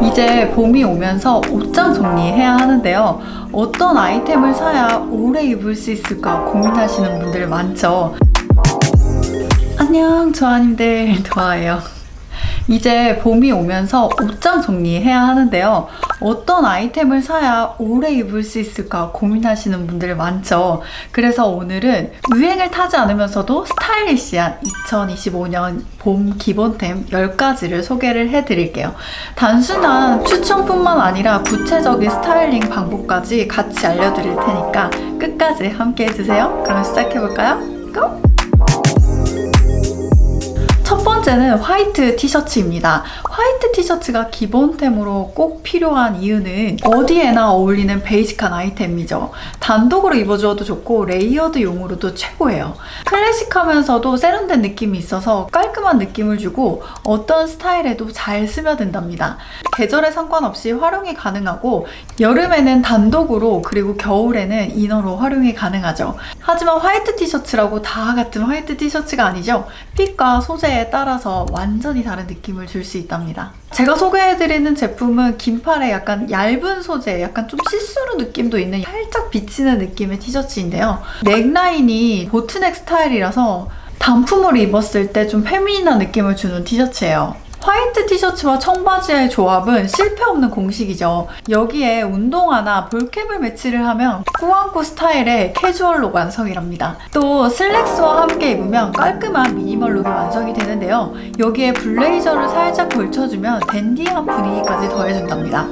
이제 봄이 오면서 옷장 정리해야 하는데요. 어떤 아이템을 사야 오래 입을 수 있을까 고민하시는 분들 많죠. 안녕, 조아님들. 좋아요. 이제 봄이 오면서 옷장 정리해야 하는데요. 어떤 아이템을 사야 오래 입을 수 있을까 고민하시는 분들 많죠. 그래서 오늘은 유행을 타지 않으면서도 스타일리시한 2025년 봄 기본템 10가지를 소개를 해드릴게요. 단순한 추천뿐만 아니라 구체적인 스타일링 방법까지 같이 알려드릴 테니까 끝까지 함께 해주세요. 그럼 시작해볼까요? 고! 첫 번째는 화이트 티셔츠입니다. 화이트 티셔츠가 기본템으로 꼭 필요한 이유는 어디에나 어울리는 베이직한 아이템이죠. 단독으로 입어주어도 좋고 레이어드용으로도 최고예요. 클래식하면서도 세련된 느낌이 있어서 깔끔한 느낌을 주고 어떤 스타일에도 잘 스며든답니다. 계절에 상관없이 활용이 가능하고 여름에는 단독으로 그리고 겨울에는 이너로 활용이 가능하죠. 하지만 화이트 티셔츠라고 다 같은 화이트 티셔츠가 아니죠. 핏과 소재에 따라서 완전히 다른 느낌을 줄 수 있답니다. 제가 소개해드리는 제품은 긴팔에 약간 얇은 소재, 약간 좀 시스루 느낌도 있는 살짝 비치는 느낌의 티셔츠인데요. 넥라인이 보트넥 스타일이라서 단품으로 입었을 때 좀 페미닌한 느낌을 주는 티셔츠예요. 화이트 티셔츠와 청바지의 조합은 실패 없는 공식이죠. 여기에 운동화나 볼캡을 매치를 하면 꾸안꾸 스타일의 캐주얼 룩 완성이랍니다. 또 슬랙스와 함께 입으면 깔끔한 미니멀 룩이 완성이 되는데요. 여기에 블레이저를 살짝 걸쳐주면 댄디한 분위기까지 더해준답니다.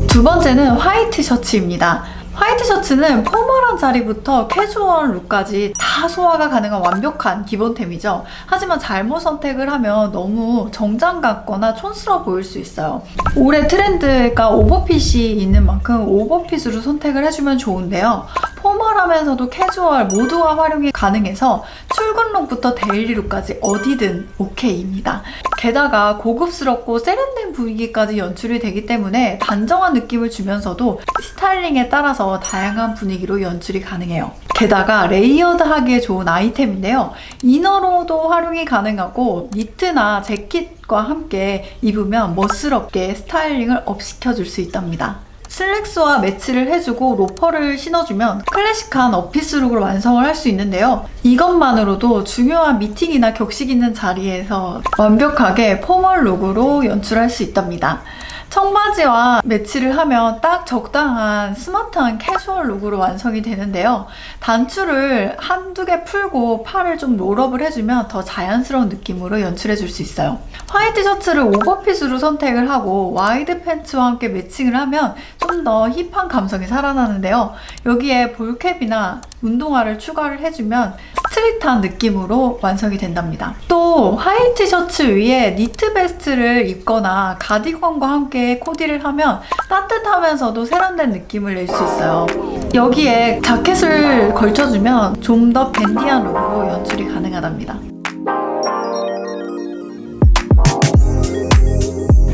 두 번째는 화이트 셔츠입니다. 화이트 셔츠는 포멀한 자리부터 캐주얼 룩까지 다 소화가 가능한 완벽한 기본템이죠. 하지만 잘못 선택을 하면 너무 정장 같거나 촌스러워 보일 수 있어요. 올해 트렌드가 오버핏이 있는 만큼 오버핏으로 선택을 해주면 좋은데요. 포멀하면서도 캐주얼 모두가 활용이 가능해서 출근 룩부터 데일리 룩까지 어디든 오케이입니다. 게다가 고급스럽고 세련된 분위기까지 연출이 되기 때문에 단정한 느낌을 주면서도 스타일링에 따라서 다양한 분위기로 연출이 가능해요. 게다가 레이어드하기에 좋은 아이템인데요. 이너로도 활용이 가능하고 니트나 재킷과 함께 입으면 멋스럽게 스타일링을 업시켜줄 수 있답니다. 슬랙스와 매치를 해주고 로퍼를 신어주면 클래식한 어피스룩으로 완성을 할 수 있는데요. 이것만으로도 중요한 미팅이나 격식 있는 자리에서 완벽하게 포멀 룩으로 연출할 수 있답니다. 청바지와 매치를 하면 딱 적당한 스마트한 캐주얼 룩으로 완성이 되는데요. 단추를 한두 개 풀고 팔을 좀 롤업을 해주면 더 자연스러운 느낌으로 연출해줄 수 있어요. 화이트 셔츠를 오버핏으로 선택을 하고 와이드 팬츠와 함께 매칭을 하면 좀 더 힙한 감성이 살아나는데요. 여기에 볼캡이나 운동화를 추가를 해주면 스트릿한 느낌으로 완성이 된답니다. 또 화이트 셔츠 위에 니트 베스트를 입거나 가디건과 함께 코디를 하면 따뜻하면서도 세련된 느낌을 낼 수 있어요. 여기에 자켓을 걸쳐주면 좀 더 댄디한 룩으로 연출이 가능하답니다.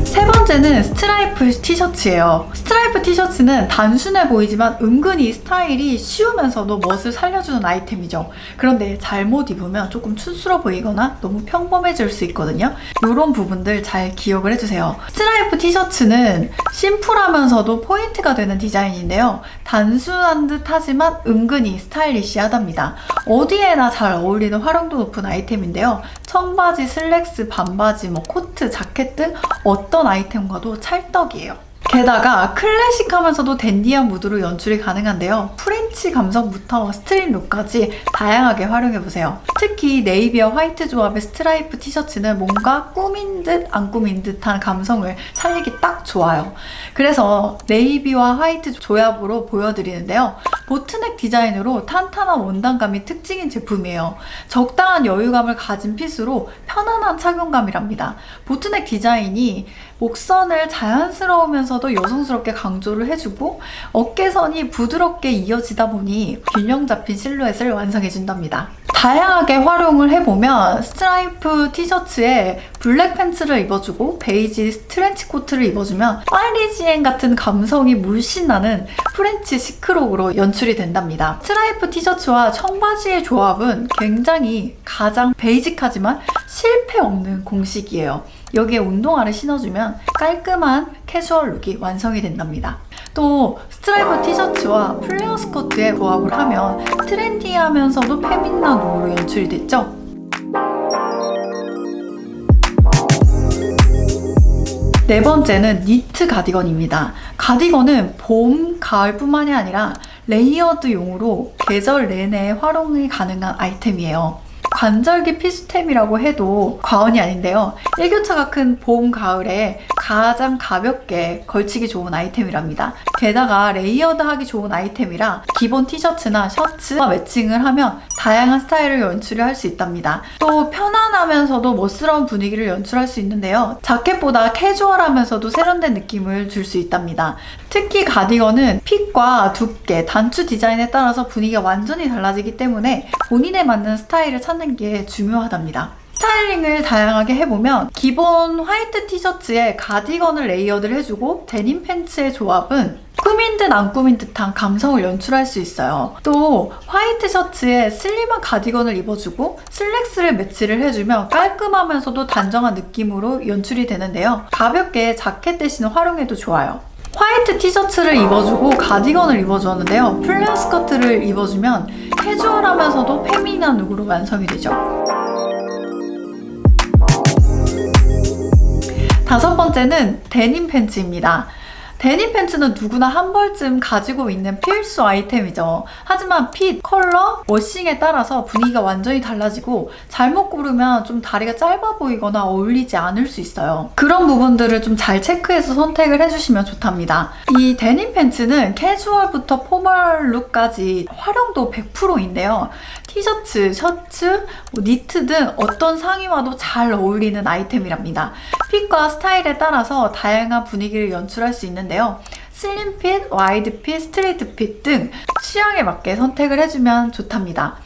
세 번째는 스트라이프 티셔츠예요. 스트라이프 티셔츠는 단순해 보이지만 은근히 스타일이 쉬우면서도 멋을 살려주는 아이템이죠. 그런데 잘못 입으면 조금 촌스러워 보이거나 너무 평범해질 수 있거든요. 이런 부분들 잘 기억을 해주세요. 스트라이프 티셔츠는 심플하면서도 포인트가 되는 디자인인데요. 단순한 듯 하지만 은근히 스타일리시하답니다. 어디에나 잘 어울리는 활용도 높은 아이템인데요. 청바지, 슬랙스, 반바지, 코트, 자켓 등 어떤 아이템과도 찰떡이에요. 게다가 클래식하면서도 댄디한 무드로 연출이 가능한데요. 프렌치 감성부터 스트릿 룩까지 다양하게 활용해보세요. 특히 네이비와 화이트 조합의 스트라이프 티셔츠는 뭔가 꾸민 듯 안 꾸민 듯한 감성을 살리기 딱 좋아요. 그래서 네이비와 화이트 조합으로 보여드리는데요. 보트넥 디자인으로 탄탄한 원단감이 특징인 제품이에요. 적당한 여유감을 가진 핏으로 편안한 착용감이랍니다. 보트넥 디자인이 목선을 자연스러우면서도 여성스럽게 강조를 해주고 어깨선이 부드럽게 이어지다 보니 균형 잡힌 실루엣을 완성해준답니다. 다양하게 활용을 해보면 스트라이프 티셔츠에 블랙 팬츠를 입어주고 베이지 트렌치 코트를 입어주면 파리지엔 같은 감성이 물씬 나는 프렌치 시크룩으로 연출이 된답니다. 스트라이프 티셔츠와 청바지의 조합은 굉장히 가장 베이직하지만 실패 없는 공식이에요. 여기에 운동화를 신어주면 깔끔한 캐주얼 룩이 완성이 된답니다. 또 스트라이프 티셔츠와 플레어 스커트에 조합을 하면 트렌디하면서도 페미닌한 룩으로 연출이 됐죠. 네 번째는 니트 가디건입니다. 가디건은 봄, 가을뿐만이 아니라 레이어드용으로 계절 내내 활용이 가능한 아이템이에요. 관절기 필수템이라고 해도 과언이 아닌데요. 일교차가 큰 봄, 가을에 가장 가볍게 걸치기 좋은 아이템이랍니다. 게다가 레이어드하기 좋은 아이템이라 기본 티셔츠나 셔츠와 매칭을 하면 다양한 스타일을 연출을 할 수 있답니다. 또 편안하면서도 멋스러운 분위기를 연출할 수 있는데요. 자켓보다 캐주얼하면서도 세련된 느낌을 줄 수 있답니다. 특히 가디건은 핏과 두께, 단추 디자인에 따라서 분위기가 완전히 달라지기 때문에 본인에 맞는 스타일을 찾는 게 중요하답니다. 스타일링을 다양하게 해보면 기본 화이트 티셔츠에 가디건을 레이어드를 해주고 데님 팬츠의 조합은 꾸민 듯 안 꾸민 듯한 감성을 연출할 수 있어요. 또 화이트 셔츠에 슬림한 가디건을 입어주고 슬랙스를 매치를 해주면 깔끔하면서도 단정한 느낌으로 연출이 되는데요. 가볍게 자켓 대신 활용해도 좋아요. 화이트 티셔츠를 입어주고 가디건을 입어주었는데요. 플레어 스커트를 입어주면 캐주얼하면서도 페미닌한 룩으로 완성이 되죠. 다섯 번째는 데님 팬츠입니다. 데님 팬츠는 누구나 한 벌쯤 가지고 있는 필수 아이템이죠. 하지만 핏, 컬러, 워싱에 따라서 분위기가 완전히 달라지고 잘못 고르면 좀 다리가 짧아 보이거나 어울리지 않을 수 있어요. 그런 부분들을 좀 잘 체크해서 선택을 해주시면 좋답니다. 이 데님 팬츠는 캐주얼부터 포멀 룩까지 활용도 100%인데요. 티셔츠, 셔츠, 니트 등 어떤 상의와도 잘 어울리는 아이템이랍니다. 핏과 스타일에 따라서 다양한 분위기를 연출할 수 있는데요. 슬림핏, 와이드핏, 스트레이트핏 등 취향에 맞게 선택을 해주면 좋답니다.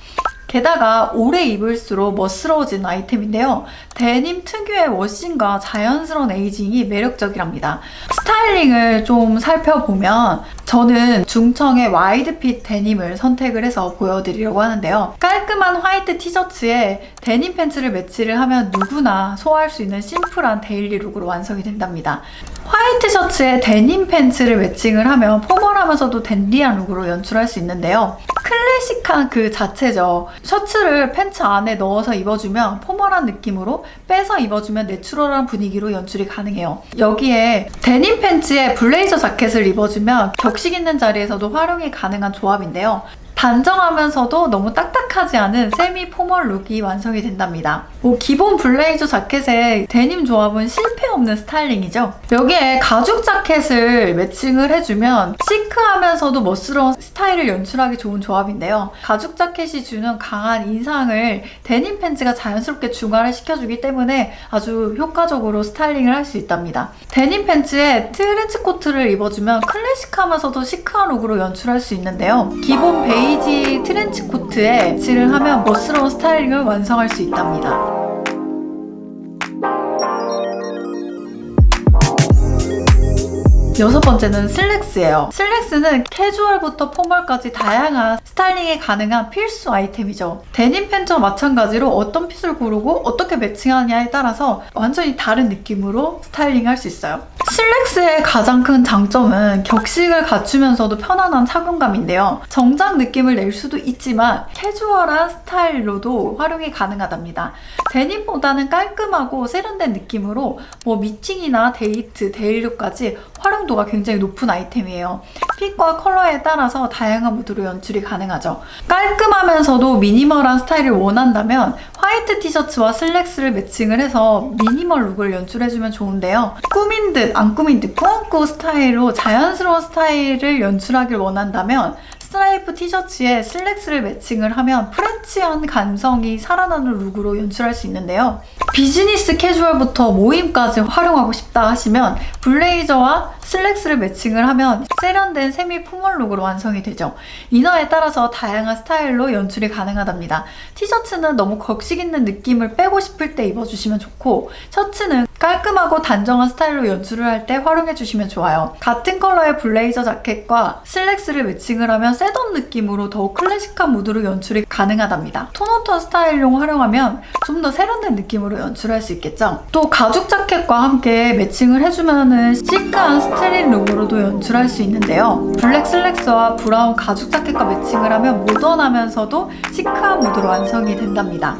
게다가 오래 입을수록 멋스러워지는 아이템인데요. 데님 특유의 워싱과 자연스러운 에이징이 매력적이랍니다. 스타일링을 좀 살펴보면 저는 중청의 와이드핏 데님을 선택을 해서 보여드리려고 하는데요. 깔끔한 화이트 티셔츠에 데님 팬츠를 매치를 하면 누구나 소화할 수 있는 심플한 데일리 룩으로 완성이 된답니다. 화이트 셔츠에 데님 팬츠를 매칭을 하면 포멀하면서도 댄디한 룩으로 연출할 수 있는데요. 클래식한 그 자체죠. 셔츠를 팬츠 안에 넣어서 입어주면 포멀한 느낌으로, 빼서 입어주면 내추럴한 분위기로 연출이 가능해요. 여기에 데님 팬츠에 블레이저 자켓을 입어주면 격식 있는 자리에서도 활용이 가능한 조합인데요. 단정하면서도 너무 딱딱하지 않은 세미 포멀 룩이 완성이 된답니다. 기본 블레이저 자켓의 데님 조합은 실패 없는 스타일링이죠. 여기에 가죽 자켓을 매칭을 해주면 시크하면서도 멋스러운 스타일을 연출하기 좋은 조합인데요. 가죽 자켓이 주는 강한 인상을 데님 팬츠가 자연스럽게 중화를 시켜주기 때문에 아주 효과적으로 스타일링을 할 수 있답니다. 데님 팬츠에 트렌치 코트를 입어주면 클래식하면서도 시크한 룩으로 연출할 수 있는데요. 기본 베이지 트렌치 코트에 매치를 하면 멋스러운 스타일링을 완성할 수 있답니다. 여섯 번째는 슬랙스예요. 슬랙스는 캐주얼부터 포멀까지 다양한 스타일링이 가능한 필수 아이템이죠. 데님 팬츠와 마찬가지로 어떤 핏을 고르고 어떻게 매칭하느냐에 따라서 완전히 다른 느낌으로 스타일링할 수 있어요. 슬랙스의 가장 큰 장점은 격식을 갖추면서도 편안한 착용감인데요. 정장 느낌을 낼 수도 있지만 캐주얼한 스타일로도 활용이 가능하답니다. 데님보다는 깔끔하고 세련된 느낌으로 미팅이나 데이트, 데일룩까지 활용도가 굉장히 높은 아이템이에요. 핏과 컬러에 따라서 다양한 무드로 연출이 가능하죠. 깔끔하면서도 미니멀한 스타일을 원한다면 화이트 티셔츠와 슬랙스를 매칭을 해서 미니멀 룩을 연출해주면 좋은데요. 꾸민 듯 안 꾸민 듯 꾸안꾸 스타일로 자연스러운 스타일을 연출하길 원한다면 스트라이프 티셔츠에 슬랙스를 매칭을 하면 프렌치한 감성이 살아나는 룩으로 연출할 수 있는데요. 비즈니스 캐주얼부터 모임까지 활용하고 싶다 하시면 블레이저와 슬랙스를 매칭을 하면 세련된 세미 포멀 룩으로 완성이 되죠. 이너에 따라서 다양한 스타일로 연출이 가능하답니다. 티셔츠는 너무 격식 있는 느낌을 빼고 싶을 때 입어주시면 좋고, 셔츠는 깔끔하고 단정한 스타일로 연출을 할 때 활용해주시면 좋아요. 같은 컬러의 블레이저 자켓과 슬랙스를 매칭을 하면 셋업 느낌으로 더욱 클래식한 무드로 연출이 가능하답니다. 톤온톤 스타일용 활용하면 좀 더 세련된 느낌으로 연출할 수 있겠죠. 또 가죽 자켓과 함께 매칭을 해주면은 시크한 스트릿 룩으로도 연출할 수 있는데요. 블랙 슬랙스와 브라운 가죽 자켓과 매칭을 하면 모던하면서도 시크한 무드로 완성이 된답니다.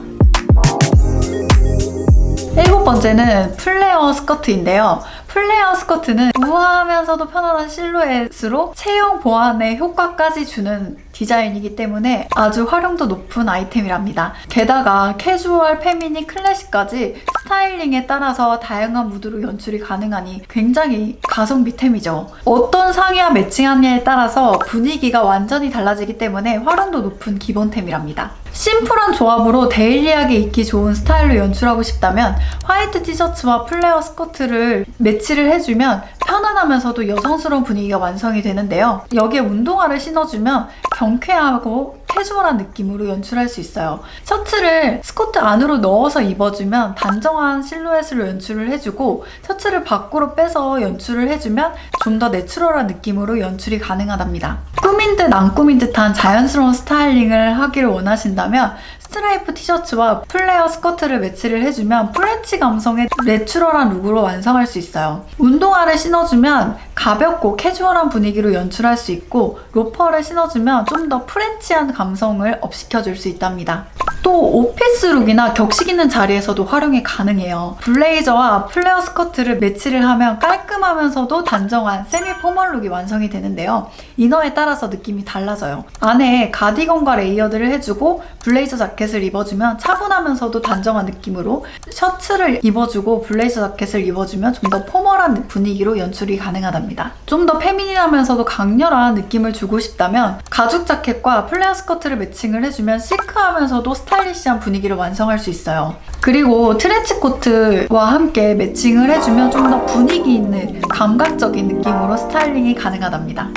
7번째는 플레어 스커트인데요. 플레어 스커트는 우아하면서도 편안한 실루엣으로 체형 보완에 효과까지 주는 디자인이기 때문에 아주 활용도 높은 아이템이랍니다. 게다가 캐주얼, 페미닌, 클래식까지 스타일링에 따라서 다양한 무드로 연출이 가능하니 굉장히 가성비템이죠. 어떤 상의와 매칭하느냐에 따라서 분위기가 완전히 달라지기 때문에 활용도 높은 기본템이랍니다. 심플한 조합으로 데일리하게 입기 좋은 스타일로 연출하고 싶다면 화이트 티셔츠와 플레어 스커트를 매치를 해주면 편안하면서도 여성스러운 분위기가 완성이 되는데요. 여기에 운동화를 신어주면 경쾌하고 캐주얼한 느낌으로 연출할 수 있어요. 셔츠를 스커트 안으로 넣어서 입어주면 단정한 실루엣으로 연출을 해주고 셔츠를 밖으로 빼서 연출을 해주면 좀 더 내추럴한 느낌으로 연출이 가능하답니다. 꾸민 듯 안 꾸민 듯한 자연스러운 스타일링을 하기를 원하신다면 스트라이프 티셔츠와 플레어 스커트를 매치를 해주면 프렌치 감성의 내추럴한 룩으로 완성할 수 있어요. 운동화를 신어주면 가볍고 캐주얼한 분위기로 연출할 수 있고 로퍼를 신어주면 좀 더 프렌치한 감성을 업시켜줄 수 있답니다. 또 오피스 룩이나 격식 있는 자리에서도 활용이 가능해요. 블레이저와 플레어 스커트를 매치를 하면 깔끔하면서도 단정한 세미 포멀 룩이 완성이 되는데요. 이너에 따라서 느낌이 달라져요. 안에 가디건과 레이어드를 해주고 블레이저 자켓을 입어주면 차분하면서도 단정한 느낌으로 셔츠를 입어주고 블레이저 자켓을 입어주면 좀 더 포멀한 분위기로 연출이 가능하답니다. 좀 더 페미닌하면서도 강렬한 느낌을 주고 싶다면 가죽 자켓과 플레어 스커트를 매칭을 해주면 시크하면서도 스타일리시한 분위기를 완성할 수 있어요. 그리고 트렌치 코트와 함께 매칭을 해주면 좀 더 분위기 있는 감각적인 느낌으로 스타일링이 가능하답니다.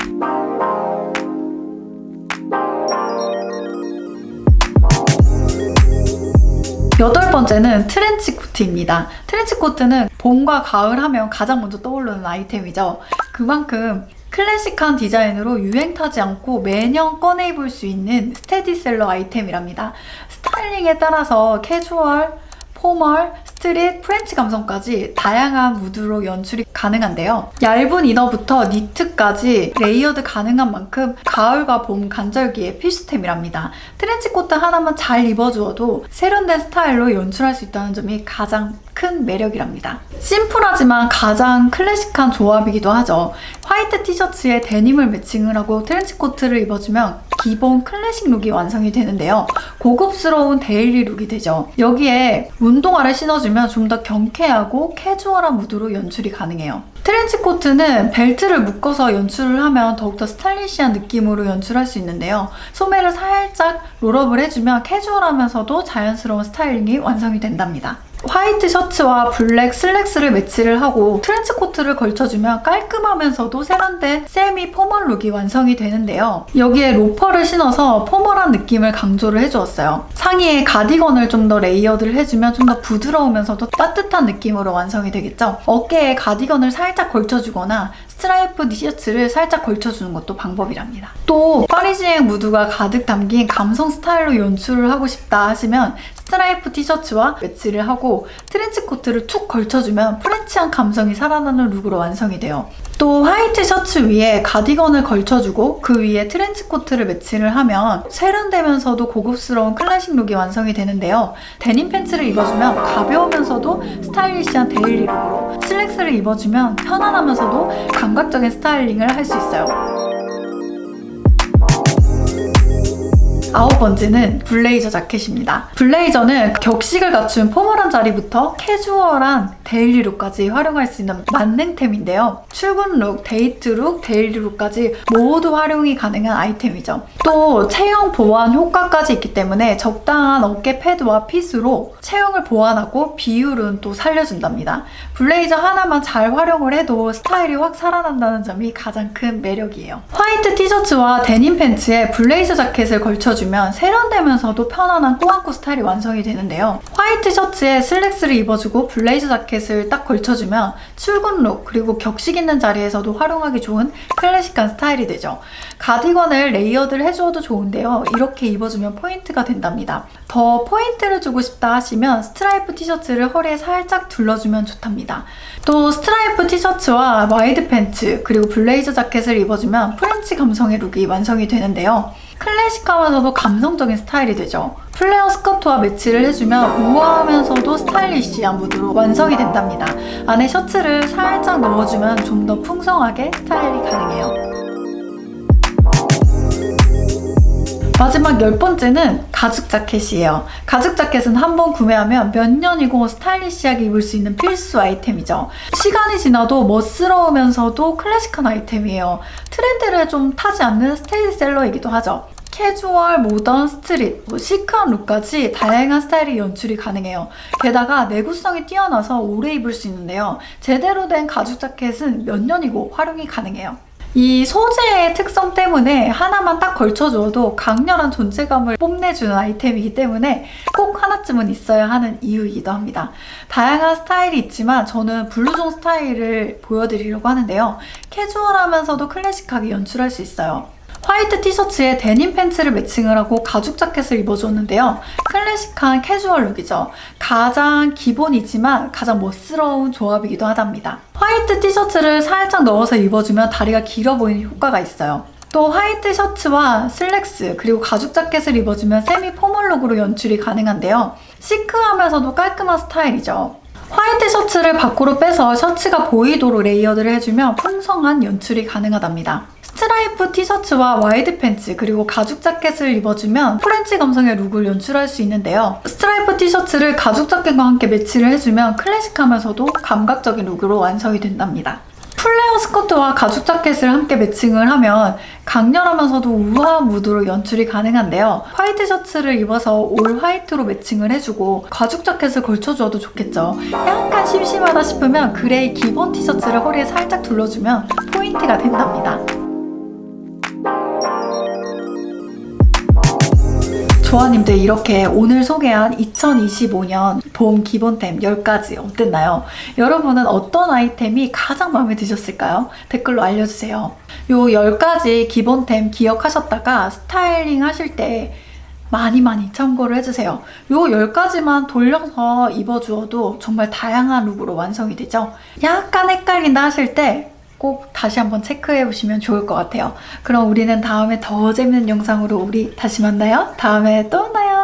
8번째는 트렌치 코트입니다. 트렌치 코트는 봄과 가을 하면 가장 먼저 떠오르는 아이템이죠. 그만큼 클래식한 디자인으로 유행 타지 않고 매년 꺼내 입을 수 있는 스테디셀러 아이템이랍니다. 스타일링에 따라서 캐주얼, 포멀, 스트릿, 프렌치 감성까지 다양한 무드로 연출이 가능한데요. 얇은 이너부터 니트까지 레이어드 가능한 만큼 가을과 봄 간절기에 필수템이랍니다. 트렌치 코트 하나만 잘 입어주어도 세련된 스타일로 연출할 수 있다는 점이 가장 큰 매력이랍니다. 심플하지만 가장 클래식한 조합이기도 하죠. 화이트 티셔츠에 데님을 매칭을 하고 트렌치 코트를 입어주면 기본 클래식 룩이 완성이 되는데요. 고급스러운 데일리 룩이 되죠. 여기에 운동화를 신어주면 좀 더 경쾌하고 캐주얼한 무드로 연출이 가능해요. 트렌치 코트는 벨트를 묶어서 연출을 하면 더욱더 스타일리시한 느낌으로 연출할 수 있는데요. 소매를 살짝 롤업을 해주면 캐주얼하면서도 자연스러운 스타일링이 완성이 된답니다. 화이트 셔츠와 블랙 슬랙스를 매치를 하고 트렌치 코트를 걸쳐주면 깔끔하면서도 세련된 세미 포멀 룩이 완성이 되는데요. 여기에 로퍼를 신어서 포멀한 느낌을 강조를 해주었어요. 상의에 가디건을 좀 더 레이어드를 해주면 좀 더 부드러우면서도 따뜻한 느낌으로 완성이 되겠죠. 어깨에 가디건을 살짝 걸쳐주거나 스트라이프 티셔츠를 살짝 걸쳐주는 것도 방법이랍니다. 또 파리지행 무드가 가득 담긴 감성 스타일로 연출을 하고 싶다 하시면 스트라이프 티셔츠와 매치를 하고 트렌치 코트를 툭 걸쳐주면 프렌치한 감성이 살아나는 룩으로 완성이 돼요. 또 화이트 셔츠 위에 가디건을 걸쳐주고 그 위에 트렌치 코트를 매치를 하면 세련되면서도 고급스러운 클래식 룩이 완성이 되는데요. 데님 팬츠를 입어주면 가벼우면서도 스타일리시한 데일리 룩으로, 슬랙스를 입어주면 편안하면서도 감각적인 스타일링을 할 수 있어요. 9번째는 블레이저 자켓입니다. 블레이저는 격식을 갖춘 포멀한 자리부터 캐주얼한 데일리 룩까지 활용할 수 있는 만능템인데요. 출근 룩, 데이트 룩, 데일리 룩까지 모두 활용이 가능한 아이템이죠. 또 체형 보완 효과까지 있기 때문에 적당한 어깨 패드와 핏으로 체형을 보완하고 비율은 또 살려준답니다. 블레이저 하나만 잘 활용을 해도 스타일이 확 살아난다는 점이 가장 큰 매력이에요. 화이트 티셔츠와 데님 팬츠에 블레이저 자켓을 걸쳐주면 입어주면 세련되면서도 편안한 꾸안꾸 스타일이 완성이 되는데요. 화이트 셔츠에 슬랙스를 입어주고 블레이저 자켓을 딱 걸쳐주면 출근 룩 그리고 격식 있는 자리에서도 활용하기 좋은 클래식한 스타일이 되죠. 가디건을 레이어드를 해주어도 좋은데요. 이렇게 입어주면 포인트가 된답니다. 더 포인트를 주고 싶다 하시면 스트라이프 티셔츠를 허리에 살짝 둘러주면 좋답니다. 또 스트라이프 티셔츠와 와이드 팬츠 그리고 블레이저 자켓을 입어주면 프렌치 감성의 룩이 완성이 되는데요. 클래식하면서도 감성적인 스타일이 되죠. 플레어 스커트와 매치를 해주면 우아하면서도 스타일리시한 무드로 완성이 된답니다. 안에 셔츠를 살짝 넣어주면 좀 더 풍성하게 스타일이 가능해요. 마지막 10번째는 가죽 자켓이에요. 가죽 자켓은 한번 구매하면 몇 년이고 스타일리시하게 입을 수 있는 필수 아이템이죠. 시간이 지나도 멋스러우면서도 클래식한 아이템이에요. 트렌드를 좀 타지 않는 스테디셀러이기도 하죠. 캐주얼, 모던, 스트릿, 시크한 룩까지 다양한 스타일이 연출이 가능해요. 게다가 내구성이 뛰어나서 오래 입을 수 있는데요. 제대로 된 가죽 자켓은 몇 년이고 활용이 가능해요. 이 소재의 특성 때문에 하나만 딱 걸쳐주어도 강렬한 존재감을 뽐내주는 아이템이기 때문에 꼭 하나쯤은 있어야 하는 이유이기도 합니다. 다양한 스타일이 있지만 저는 블루존 스타일을 보여드리려고 하는데요. 캐주얼하면서도 클래식하게 연출할 수 있어요. 화이트 티셔츠에 데님 팬츠를 매칭을 하고 가죽 자켓을 입어줬는데요. 클래식한 캐주얼 룩이죠. 가장 기본이지만 가장 멋스러운 조합이기도 하답니다. 화이트 티셔츠를 살짝 넣어서 입어주면 다리가 길어 보이는 효과가 있어요. 또 화이트 셔츠와 슬랙스 그리고 가죽 자켓을 입어주면 세미 포멀 룩으로 연출이 가능한데요. 시크하면서도 깔끔한 스타일이죠. 화이트 셔츠를 밖으로 빼서 셔츠가 보이도록 레이어드를 해주면 풍성한 연출이 가능하답니다. 스트라이프 티셔츠와 와이드 팬츠 그리고 가죽 자켓을 입어주면 프렌치 감성의 룩을 연출할 수 있는데요. 스트라이프 티셔츠를 가죽 자켓과 함께 매치를 해주면 클래식하면서도 감각적인 룩으로 완성이 된답니다. 플레어 스커트와 가죽 자켓을 함께 매칭을 하면 강렬하면서도 우아한 무드로 연출이 가능한데요. 화이트 셔츠를 입어서 올 화이트로 매칭을 해주고 가죽 자켓을 걸쳐주어도 좋겠죠. 약간 심심하다 싶으면 그레이 기본 티셔츠를 허리에 살짝 둘러주면 포인트가 된답니다. 조아님들, 이렇게 오늘 소개한 2025년 봄 기본템 10가지 어땠나요? 여러분은 어떤 아이템이 가장 마음에 드셨을까요? 댓글로 알려주세요. 요 10가지 기본템 기억하셨다가 스타일링 하실 때 많이 참고를 해주세요. 요 10가지만 돌려서 입어주어도 정말 다양한 룩으로 완성이 되죠. 약간 헷갈린다 하실 때 꼭 다시 한번 체크해 보시면 좋을 것 같아요. 그럼 우리는 다음에 더 재밌는 영상으로 우리 다시 만나요. 다음에 또 만나요.